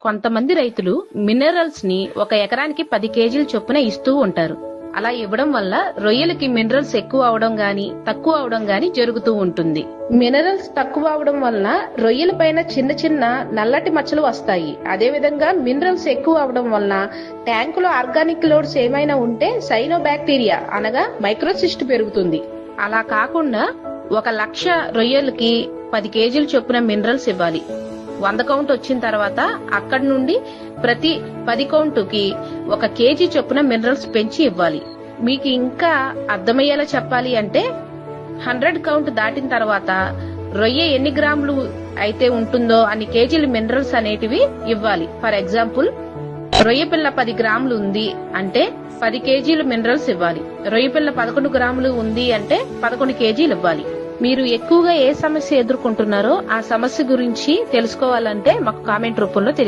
కొంతమంది రైతులు మినరల్స్ ని ఒక ఎకరానికి 10 కేజీల చొప్పున ఇస్తూ ఉంటారు. అలా ఇవ్వడం వల్ల రొయ్యలకి మినరల్స్ ఎక్కువ అవడం గాని తక్కువ అవడం గాని జరుగుతూ ఉంటుంది. మినరల్స్ తక్కువ అవడం వలన రొయ్యల పైన చిన్న చిన్న నల్లటి మచ్చలు వస్తాయి. అదే విధంగా మినరల్స్ ఎక్కువ అవడం వలన ట్యాంకులో ఆర్గానిక్ లోడ్స్ ఏమైనా ఉంటే సైనోబాక్టీరియా అనగా మైక్రోసిస్ట్ పెరుగుతుంది. అలా కాకుండా 1,00,000 రొయ్యలకి 10 కేజీల చొప్పున మినరల్స్ ఇవ్వాలి. 100 కౌంట్ వచ్చిన తర్వాత అక్కడి నుండి ప్రతి 10 కౌంటుకి 1 కేజీ చొప్పున మినరల్స్ పెంచి ఇవ్వాలి. మీకు ఇంకా అర్థమయ్యేలా చెప్పాలి అంటే 100 కౌంట్ దాటిన తర్వాత రొయ్య ఎన్ని గ్రాములు అయితే ఉంటుందో అన్ని కేజీల మినరల్స్ అనేటివి ఇవ్వాలి. ఫర్ ఎగ్జాంపుల్, రొయ్య పిల్ల 10 గ్రాములు ఉంది అంటే 10 కేజీలు మినరల్స్ ఇవ్వాలి. రొయ్య పిల్ల 11 గ్రాములు ఉంది అంటే 11 కేజీలు ఇవ్వాలి. మీరు ఎక్కువగా ఏ సమస్య ఎదుర్కొంటున్నారో ఆ సమస్య గురించి తెలుసుకోవాలంటే మాకు కామెంట్ రూపంలో తెలియజేయండి.